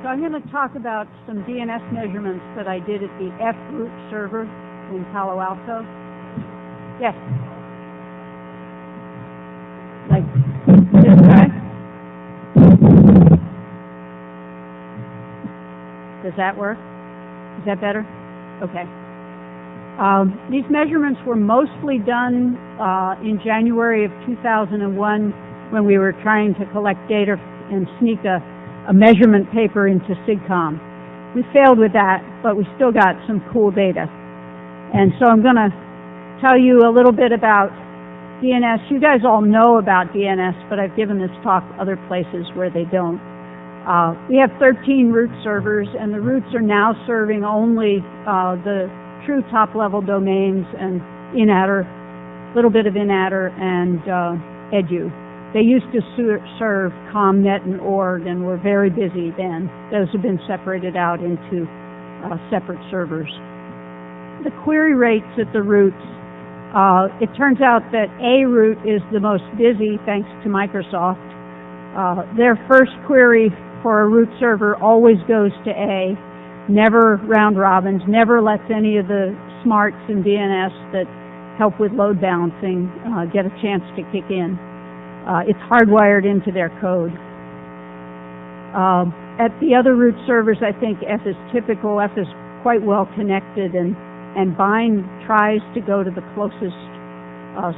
So I'm going to talk about some DNS measurements that I did at the F rootserver in Palo Alto. Yes. Like this guy. Does that work? Is that better? Okay. These measurements were mostly done in January of 2001 when we were trying to collect data and sneak a measurement paper into SIGCOMM. We failed with that, but we still got some cool data. And so I'm going to tell you a little bit about DNS. You guys all know about DNS, but I've given this talk other places where they don't. We have 13 root servers, and the roots are now serving only the true top-level domains and inatter, a little bit of inatter, and edu. They used to serve ComNet and org, and were very busy then. Those have been separated out into separate servers. The query rates at the roots, it turns out that A root is the most busy thanks to Microsoft. Their first query for a root server always goes to A, never round robins, never lets any of the smarts in DNS that help with load balancing get a chance to kick in. It's hardwired into their code. At the other root servers, I think F is typical. F is quite well connected, and bind tries to go to the closest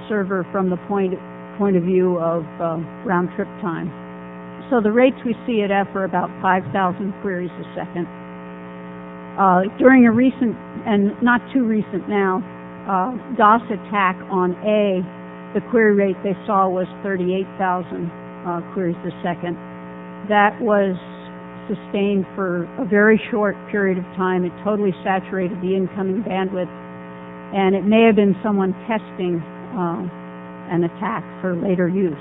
server from the point of view of round trip time. So the rates we see at F are about 5,000 queries a second. During a recent, and not too recent now, DOS attack on A, the query rate they saw was 38,000 queries a second. That was sustained for a very short period of time. It totally saturated the incoming bandwidth, and it may have been someone testing an attack for later use.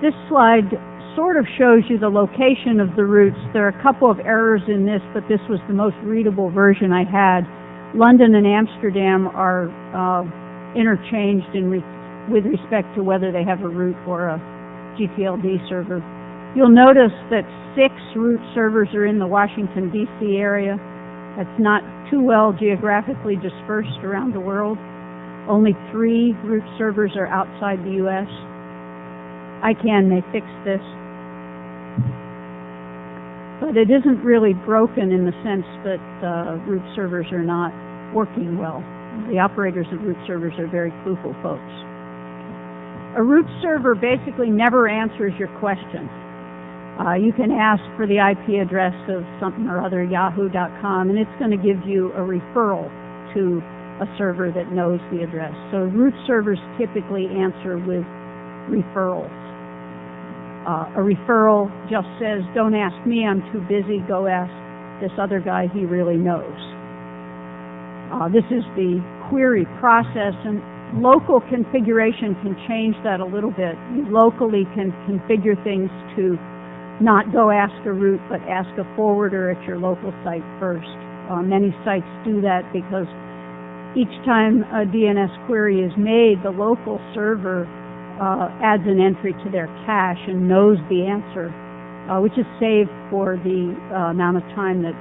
This slide sort of shows you the location of the roots. There are a couple of errors in this, but this was the most readable version I had. London and Amsterdam are interchanged with respect to whether they have a root or a GTLD server. You'll notice that 6 root servers are in the Washington, D.C. area. That's not too well geographically dispersed around the world. Only 3 root servers are outside the U.S. ICANN may fix this. But it isn't really broken in the sense that root servers are not working well. The operators of root servers are very clueful folks. A root server basically never answers your question. You can ask for the IP address of something or other, yahoo.com, and it's going to give you a referral to a server that knows the address. So root servers typically answer with referrals. A referral just says, don't ask me, I'm too busy, go ask this other guy, he really knows. This is the query process, and local configuration can change that a little bit. You locally can configure things to not go ask a root, but ask a forwarder at your local site first. Many sites do that because each time a DNS query is made, the local server adds an entry to their cache and knows the answer, which is saved for the amount of time that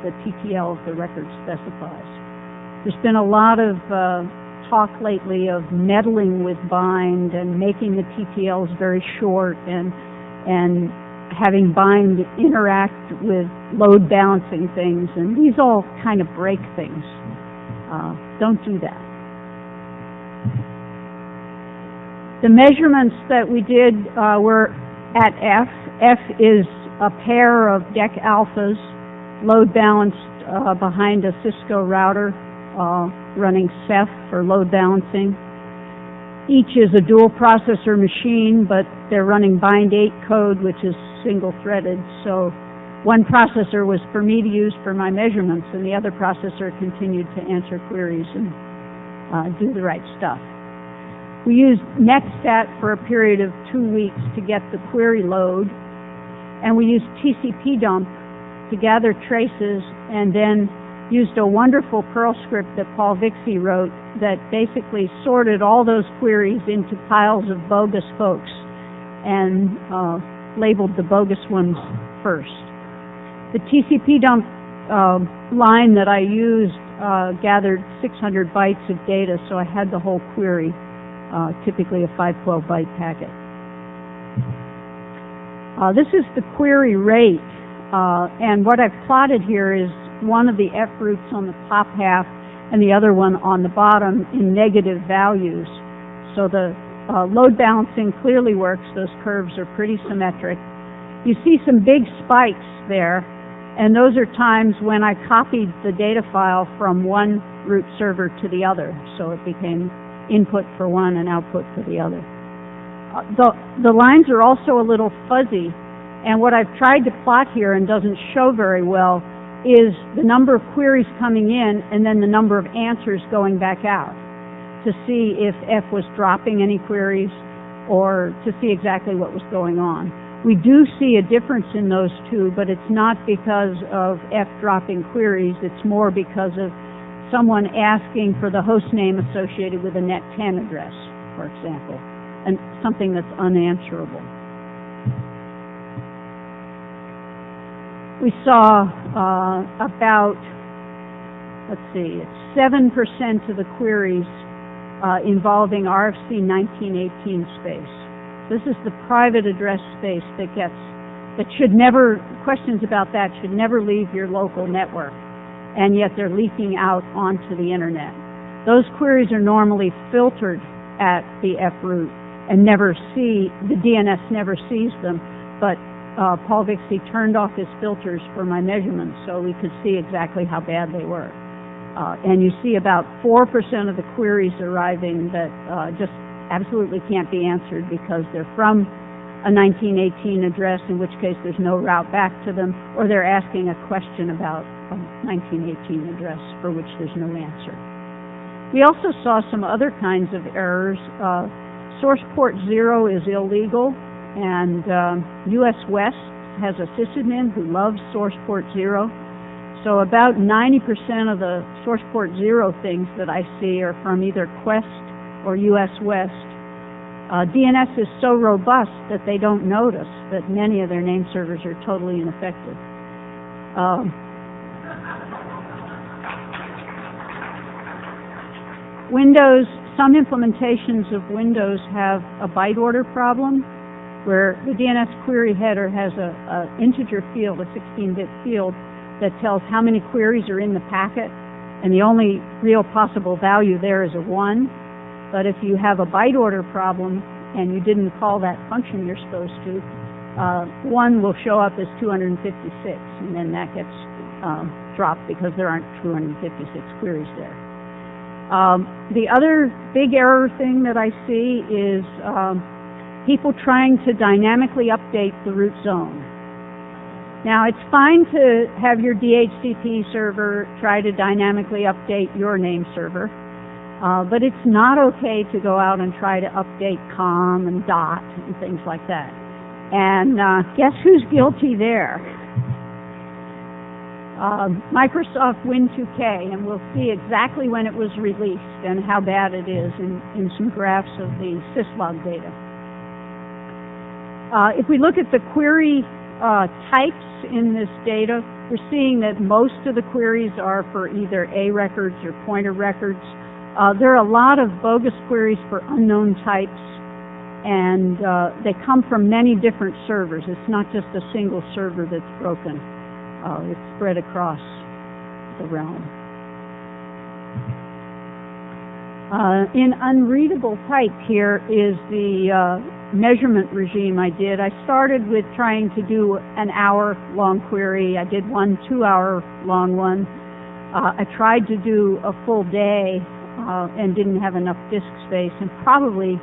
the TTL of the record specifies. There's been a lot of talk lately of meddling with bind and making the TTLs very short and having bind interact with load balancing things, and these all kind of break things. Don't do that. The measurements that we did were at F. F is a pair of DEC alphas load balanced behind a Cisco router running Ceph for load balancing. Each is a dual processor machine, but they're running bind 8 code, which is single threaded. So one processor was for me to use for my measurements, and the other processor continued to answer queries and do the right stuff. We used netstat for a period of 2 weeks to get the query load, and we used TCP dump to gather traces, and then used a wonderful Perl script that Paul Vixie wrote that basically sorted all those queries into piles of bogus folks and labeled the bogus ones first. The TCP dump line that I used gathered 600 bytes of data, so I had the whole query, typically a 512 byte packet. This is the query rate, and what I've plotted here is one of the F roots on the top half and the other one on the bottom in negative values. So the load balancing clearly works. Those curves are pretty symmetric. You see some big spikes there, and those are times when I copied the data file from one root server to the other, so it became input for one and output for the other. The lines are also a little fuzzy, and what I've tried to plot here and doesn't show very well is the number of queries coming in and then the number of answers going back out to see if F was dropping any queries or to see exactly what was going on. We do see a difference in those two, but it's not because of F dropping queries. It's more because of someone asking for the host name associated with a net 10 address, for example, and something that's unanswerable. We saw about, let's see, it's 7% of the queries involving RFC 1918 space. This is the private address space that should never, questions about that should never leave your local network, and yet they're leaking out onto the internet. Those queries are normally filtered at the F root and the DNS never sees them, but Paul Vixie turned off his filters for my measurements so we could see exactly how bad they were. And you see about 4% of the queries arriving that just absolutely can't be answered because they're from a 1918 address, in which case there's no route back to them, or they're asking a question about a 1918 address for which there's no answer. We also saw some other kinds of errors. Source port 0 is illegal, and US West has a sysadmin who loves source port 0. So about 90% of the source port 0 things that I see are from either Quest or US West. DNS is so robust that they don't notice that many of their name servers are totally ineffective. Windows, some implementations of Windows have a byte order problem where the DNS query header has an integer field, a 16-bit field, that tells how many queries are in the packet, and the only real possible value there is a 1. But if you have a byte order problem and you didn't call that function you're supposed to, 1 will show up as 256, and then that gets dropped because there aren't 256 queries there. The other big error thing that I see is people trying to dynamically update the root zone. Now, it's fine to have your DHCP server try to dynamically update your name server, but it's not okay to go out and try to update COM and DOT and things like that. And guess who's guilty there? Microsoft Win2K, and we'll see exactly when it was released and how bad it is in some graphs of the Syslog data. If we look at the query types in this data, we're seeing that most of the queries are for either A records or pointer records. There are a lot of bogus queries for unknown types, and they come from many different servers. It's not just a single server that's broken. It's spread across the realm. In unreadable type here is the measurement regime I did. I started with trying to do an hour-long query. I did one 2-hour-long one. I tried to do a full day and didn't have enough disk space, and probably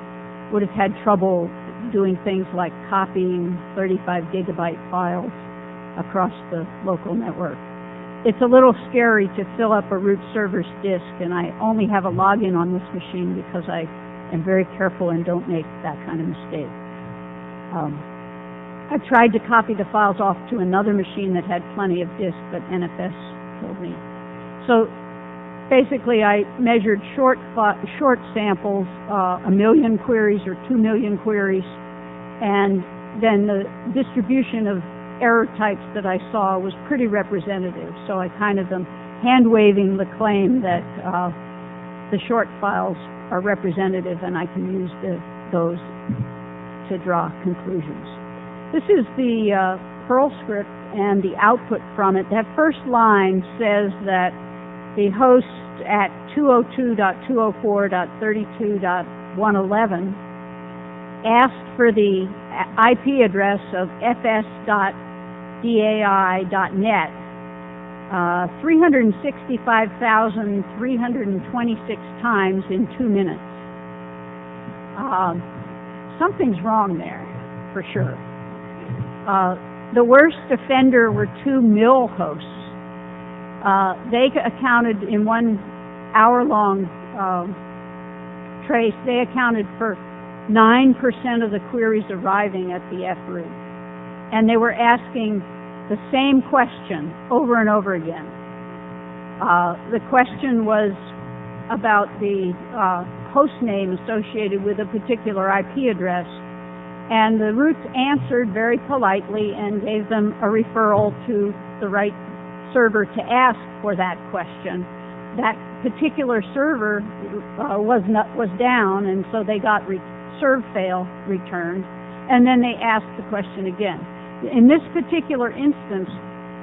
would have had trouble doing things like copying 35 gigabyte files across the local network. It's a little scary to fill up a root server's disk, and I only have a login on this machine because I am very careful and don't make that kind of mistake. I tried to copy the files off to another machine that had plenty of disk, but NFS killed me. So basically I measured short samples, 1 million queries or 2 million queries, and then the distribution of error types that I saw was pretty representative. So I kind of am hand-waving the claim that the short files are representative, and I can use those to draw conclusions. This is the Perl script and the output from it. That first line says that the host at 202.204.32.111 asked for the IP address of fs.dai.net 365,326 times in 2 minutes. Something's wrong there, for sure. The worst offender were 2 mill hosts. They accounted in 1 hour-long trace, they accounted for 9% of the queries arriving at the froot. And they were asking the same question over and over again. The question was about the host name associated with a particular IP address, and the roots answered very politely and gave them a referral to the right server to ask for that question. That particular server was down, and so they got serve fail returned, and then they asked the question again. In this particular instance,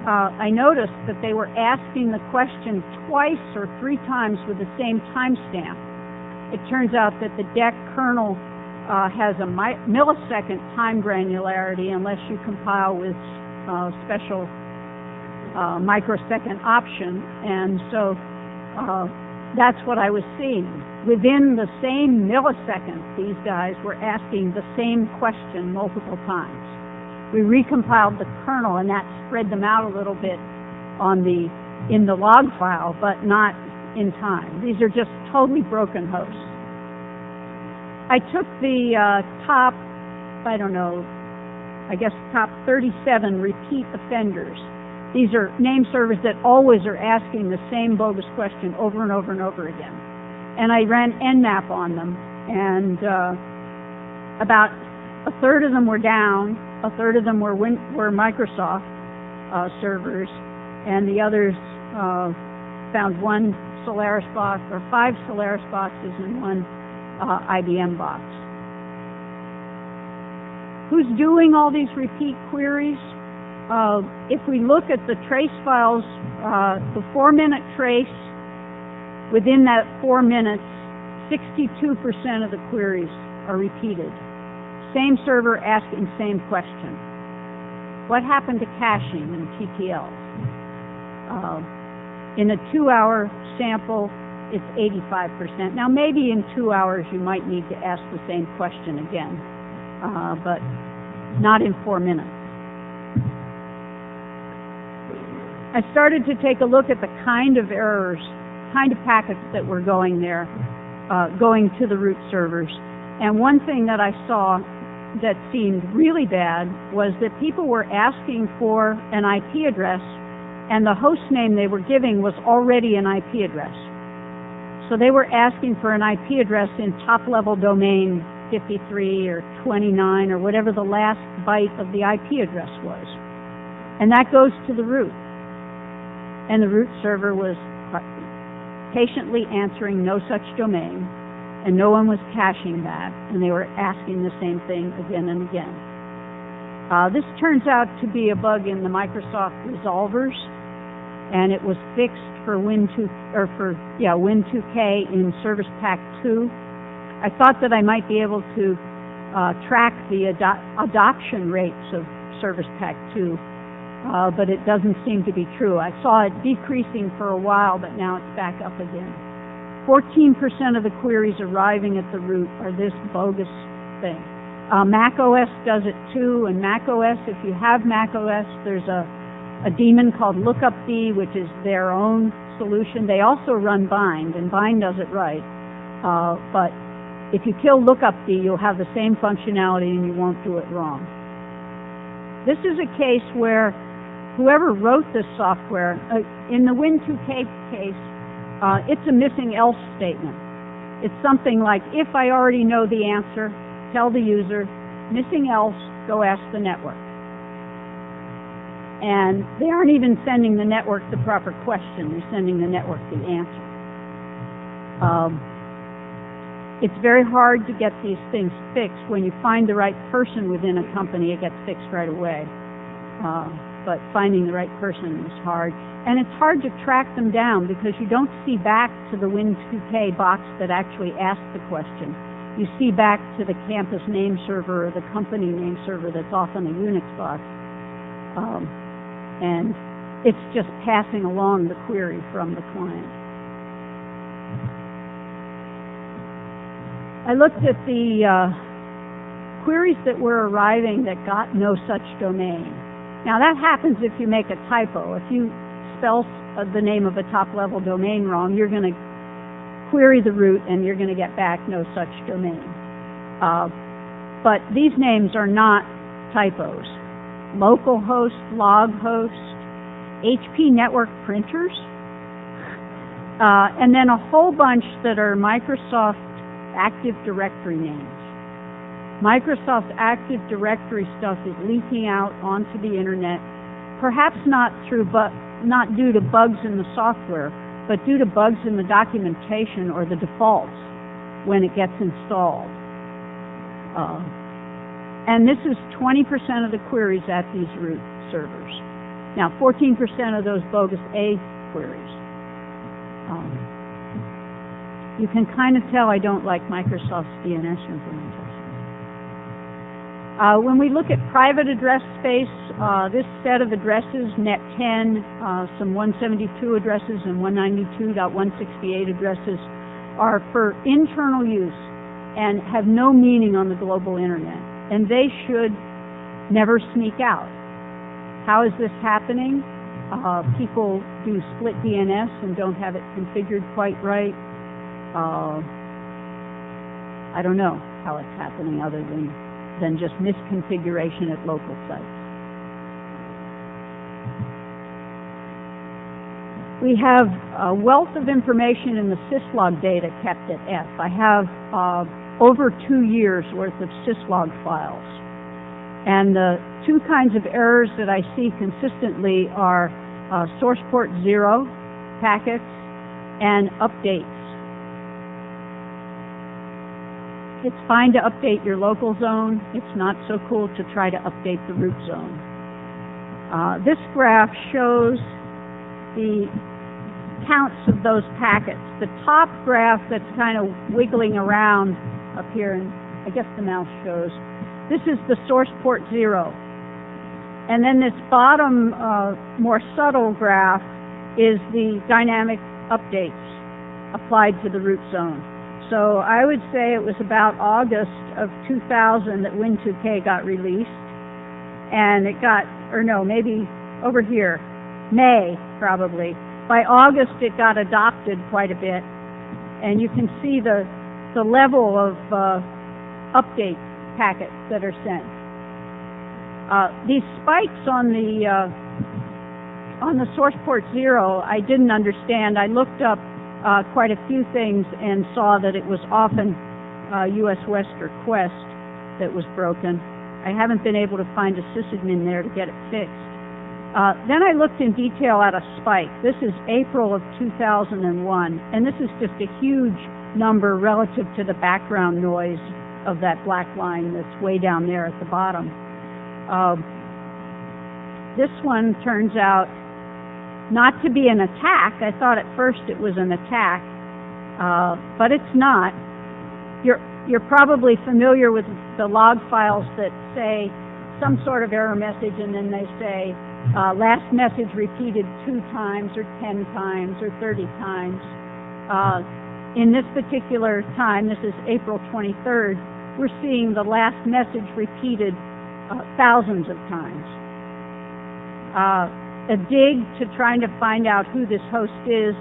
I noticed that they were asking the question twice or 3 times with the same timestamp. It turns out that the DEC kernel has a millisecond time granularity unless you compile with special microsecond option, and so that's what I was seeing. Within the same millisecond, these guys were asking the same question multiple times. We recompiled the kernel, and that spread them out a little bit in the log file, but not in time. These are just totally broken hosts. I took the top 37 repeat offenders. These are name servers that always are asking the same bogus question over and over and over again. And I ran Nmap on them, and about a third of them were down, a third of them were Microsoft servers, and the others found 1 Solaris box, or 5 Solaris boxes and 1 IBM box. Who's doing all these repeat queries? If we look at the trace files, the 4-minute trace, within that 4 minutes, 62% of the queries are repeated. Same server asking same question. What happened to caching and TTLs? In a 2-hour sample, it's 85%. Now, maybe in 2 hours you might need to ask the same question again, but not in 4 minutes. I started to take a look at the kind of errors, kind of packets that were going there, going to the root servers. And one thing that I saw that seemed really bad was that people were asking for an IP address, and the host name they were giving was already an IP address. So they were asking for an IP address in top-level domain 53 or 29 or whatever the last byte of the IP address was. And that goes to the root. And the root server was patiently answering no such domain, and no one was caching that, and they were asking the same thing again and again. This turns out to be a bug in the Microsoft resolvers, and it was fixed for Win2K in Service Pack 2. I thought that I might be able to track the adoption rates of Service Pack 2, but it doesn't seem to be true. I saw it decreasing for a while, but now it's back up again. 14% of the queries arriving at the root are this bogus thing. Mac OS does it too, and Mac OS, if you have Mac OS, there's a daemon called lookupd, which is their own solution. They also run bind, and bind does it right. But if you kill lookupd, you'll have the same functionality and you won't do it wrong. This is a case where whoever wrote this software, in the Win2K case, it's a missing else statement. It's something like, if I already know the answer, tell the user, missing else, go ask the network. And they aren't even sending the network the proper question, they're sending the network the answer. It's very hard to get these things fixed. When you find the right person within a company, it gets fixed right away. But finding the right person is hard. And it's hard to track them down because you don't see back to the Win2K box that actually asked the question. You see back to the campus name server or the company name server that's often a Unix box. And it's just passing along the query from the client. I looked at the queries that were arriving that got no such domain. Now that happens if you make a typo. If you spell the name of a top-level domain wrong, you're going to query the root and you're going to get back no such domain. But these names are not typos. Localhost, loghost, HP network printers, and then a whole bunch that are Microsoft Active Directory names. Microsoft Active Directory stuff is leaking out onto the internet, perhaps not due to bugs in the software, but due to bugs in the documentation or the defaults when it gets installed. And this is 20% of the queries at these root servers. Now, 14% of those bogus A queries. You can kind of tell I don't like Microsoft's DNS implementation. When we look at private address space, this set of addresses, net10, some 172 addresses and 192.168 addresses, are for internal use and have no meaning on the global internet. And they should never sneak out. How is this happening? People do split DNS and don't have it configured quite right. I don't know how it's happening other than just misconfiguration at local sites. We have a wealth of information in the Syslog data kept at F. I have over 2 years worth of Syslog files. And the two kinds of errors that I see consistently are source port 0 packets and updates. It's fine to update your local zone. It's not so cool to try to update the root zone. This graph shows the counts of those packets. The top graph that's kind of wiggling around up here, and I guess the mouse shows, this is the source port 0. And then this bottom, more subtle graph is the dynamic updates applied to the root zone. So I would say it was about August of 2000 that Win2K got released. And it got, or no, maybe over here, May probably. By August it got adopted quite a bit. And you can see the level of update packets that are sent. These spikes on the source port 0, I didn't understand. I looked up quite a few things and saw that it was often US West or Quest that was broken. I haven't been able to find a sysadmin there to get it fixed. Then I looked in detail at a spike. This is April of 2001, and this is just a huge number relative to the background noise of that black line that's way down there at the bottom. This one turns out not to be an attack. I thought at first it was an attack, but it's not. You're probably familiar with the log files that say some sort of error message, and then they say last message repeated 2 times or 10 times or 30 times. In this particular time, this is April 23rd, we're seeing the last message repeated thousands of times. A dig to trying to find out who this host is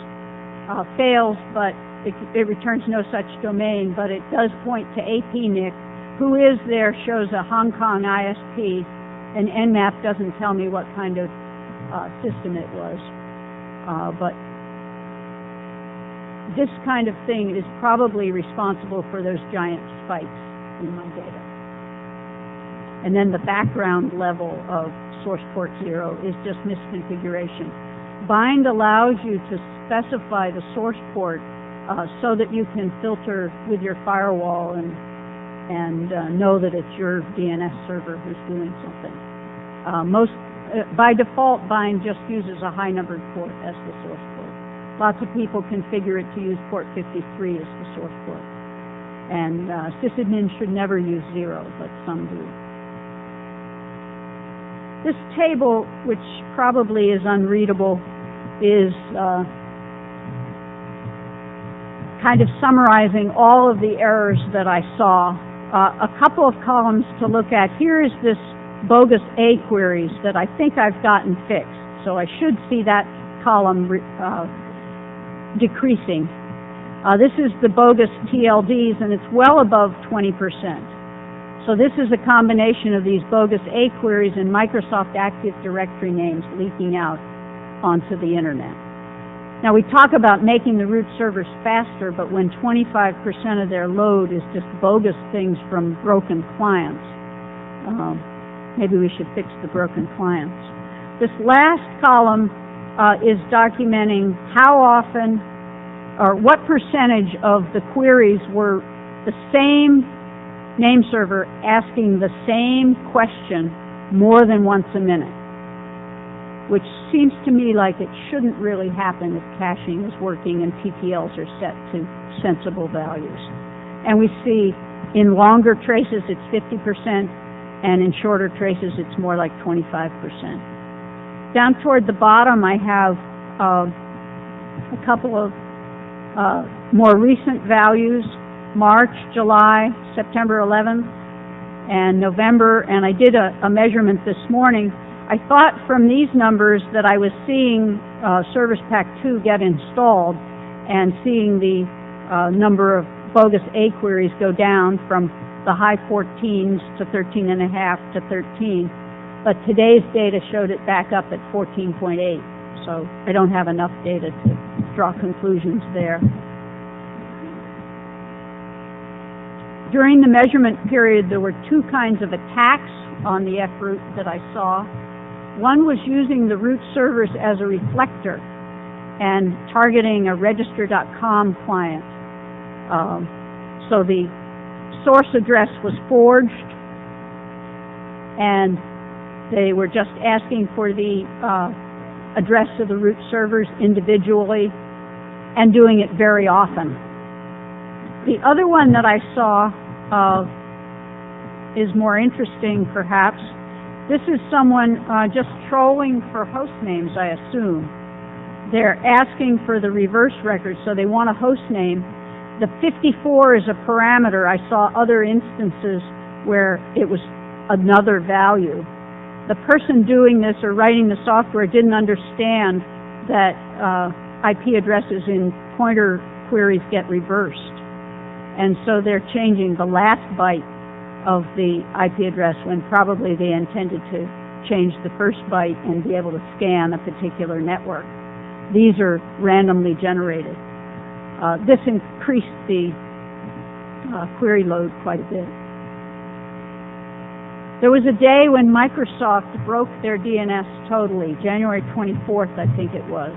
fails, but it returns no such domain, but it does point to APNIC. Who is there shows a Hong Kong ISP, and Nemeth doesn't tell me what kind of system it was. But this kind of thing is probably responsible for those giant spikes in my data. And then the background level of source port 0 is just misconfiguration. Bind allows you to specify the source port so that you can filter with your firewall and know that it's your DNS server who's doing something. By default, Bind just uses a high-numbered port as the source port. Lots of people configure it to use port 53 as the source port. And sysadmin should never use 0, but some do. This table, which probably is unreadable, is kind of summarizing all of the errors that I saw. A couple of columns to look at. Here is this bogus A queries that I think I've gotten fixed. So I should see that column decreasing. This is the bogus TLDs, and it's well above 20%. So this is a combination of these bogus A queries and Microsoft Active Directory names leaking out onto the internet. Now we talk about making the root servers faster, but when 25% of their load is just bogus things from broken clients, maybe we should fix the broken clients. This last column is documenting how often or what percentage of the queries were the same name server asking the same question more than once a minute, which seems to me like it shouldn't really happen if caching is working and TTLs are set to sensible values. And we see in longer traces it's 50%, and in shorter traces it's more like 25%. Down toward the bottom I have a couple of more recent values, March, July, September 11th, and November, and I did a measurement this morning. I thought from these numbers that I was seeing Service Pack 2 get installed and seeing the number of bogus A queries go down from the high 14s to 13.5 to 13. But today's data showed it back up at 14.8. So I don't have enough data to draw conclusions there. During the measurement period, there were two kinds of attacks on the F-root that I saw. One was using the root servers as a reflector and targeting a register.com client. So the source address was forged, and they were just asking for the address of the root servers individually and doing it very often. The other one that I saw is more interesting, perhaps. This is someone just trolling for host names, I assume. They're asking for the reverse record, so they want a host name. The 54 is a parameter. I saw other instances where it was another value. The person doing this or writing the software didn't understand that IP addresses in pointer queries get reversed. And so they're changing the last byte of the IP address when probably they intended to change the first byte and be able to scan a particular network. These are randomly generated. This increased the query load quite a bit. There was a day when Microsoft broke their DNS totally, January 24th, I think it was.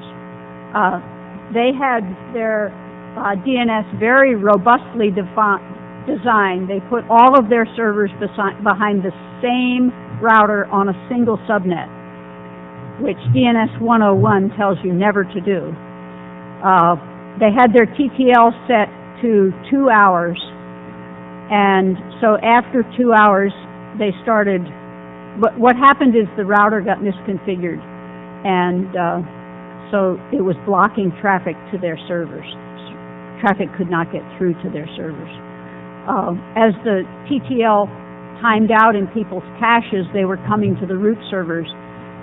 They had their DNS very robustly designed. They put all of their servers behind the same router on a single subnet, which DNS 101 tells you never to do. They had their TTL set to 2 hours, and so after 2 hours, they started, what happened is the router got misconfigured, and so it was blocking traffic to their servers. Traffic could not get through to their servers. As the TTL timed out in people's caches, they were coming to the root servers,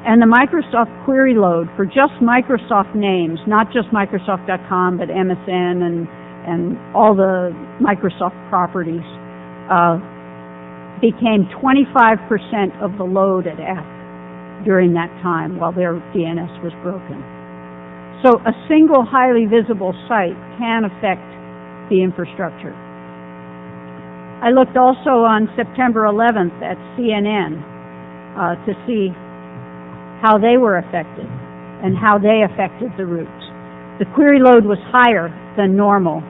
and the Microsoft query load for just Microsoft names, not just Microsoft.com, but MSN and all the Microsoft properties, became 25% of the load at F during that time while their DNS was broken. So a single highly visible site can affect the infrastructure. I looked also on September 11th at CNN to see how they were affected and how they affected the routes. The query load was higher than normal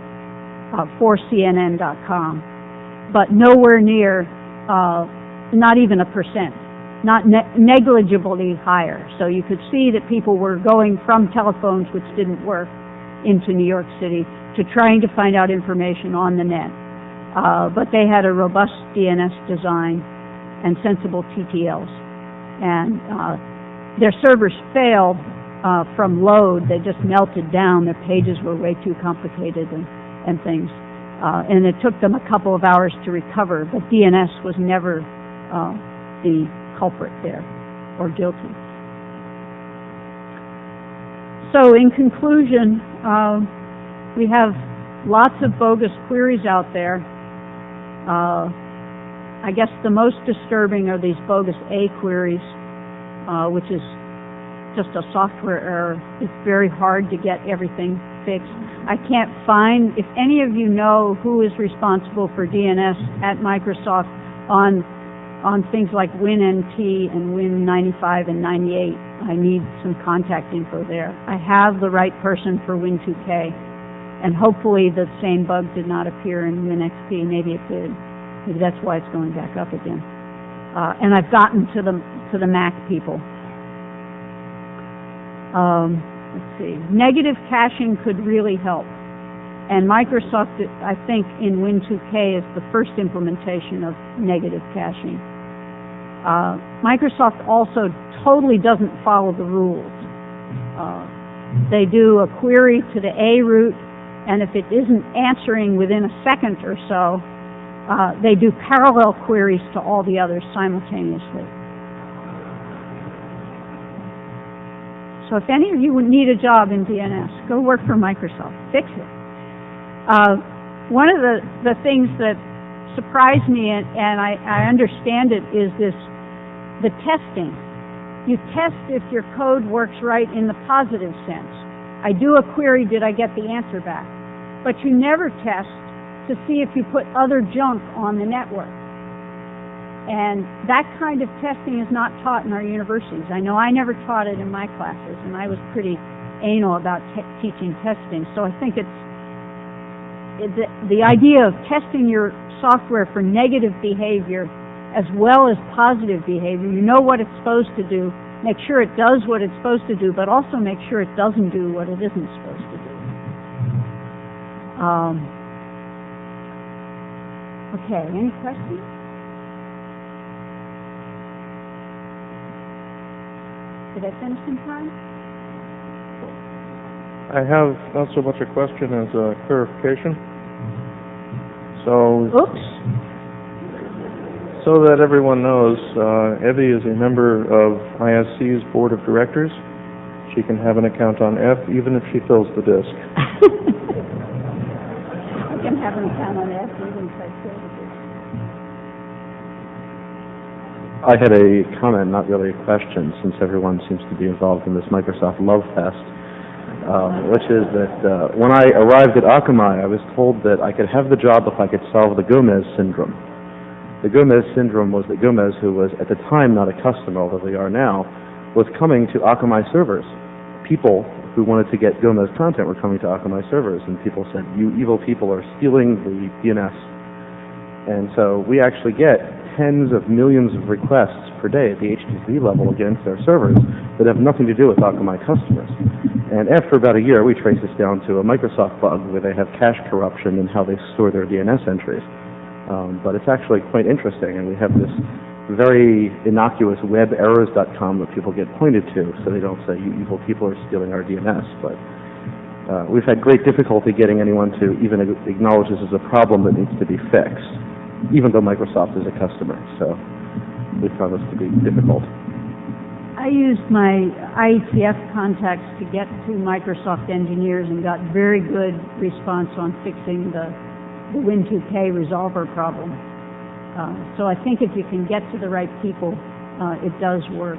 for CNN.com, but nowhere near, not even 1%, not negligibly higher. So you could see that people were going from telephones which didn't work into New York City to trying to find out information on the net. But they had a robust DNS design and sensible TTLs. And their servers failed from load. They just melted down. Their pages were way too complicated and things. And it took them a couple of hours to recover, but DNS was never the culprit there or guilty. So in conclusion, we have lots of bogus queries out there. I guess the most disturbing are these bogus A queries, which is just a software error. It's very hard to get everything fixed. I can't find, if any of you know who is responsible for DNS at Microsoft on things like WinNT and Win95 and 98, I need some contact info there. I have the right person for Win2K, and hopefully the same bug did not appear in WinXP. Maybe it did. Maybe that's why it's going back up again. And I've gotten to the Mac people. Let's see. Negative caching could really help. And Microsoft, I think, in Win2K is the first implementation of negative caching. Microsoft also totally doesn't follow the rules. They do a query to the A root, and if it isn't answering within a second or so, they do parallel queries to all the others simultaneously. So if any of you would need a job in DNS, go work for Microsoft. Fix it. One of the things that surprised me, and I understand it, is the testing. You test if your code works right in the positive sense. I do a query, did I get the answer back? But you never test to see if you put other junk on the network. And that kind of testing is not taught in our universities. I know I never taught it in my classes, and I was pretty anal about teaching testing. So I think the idea of testing your software for negative behavior as well as positive behavior, you know what it's supposed to do, make sure it does what it's supposed to do, but also make sure it doesn't do what it isn't supposed to do. Okay, any questions? Did I finish in time? I have not so much a question as a clarification. So, Oops. So that everyone knows, Evie is a member of ISC's board of directors. She can have an account on F even if she fills the disk. I can have an account on F even if I fill the disk. I had a comment, not really a question, since everyone seems to be involved in this Microsoft love fest, which is that when I arrived at Akamai, I was told that I could have the job if I could solve the Gomez syndrome. The Gomez syndrome was that Gomez, who was at the time not a customer, although they are now, was coming to Akamai servers. People who wanted to get Gomez content were coming to Akamai servers, and people said, "You evil people are stealing the DNS." And so we actually get tens of millions of requests per day at the HTTP level against our servers that have nothing to do with Akamai customers. And after about a year, we trace this down to a Microsoft bug where they have cache corruption in how they store their DNS entries. But it's actually quite interesting, and we have this very innocuous weberrors.com that people get pointed to, so they don't say, "You evil people are stealing our DNS." But we've had great difficulty getting anyone to even acknowledge this as a problem that needs to be fixed, even though Microsoft is a customer. So we found this to be difficult. I used my IETF contacts to get to Microsoft engineers and got very good response on fixing the Win2K resolver problem. So I think if you can get to the right people, it does work.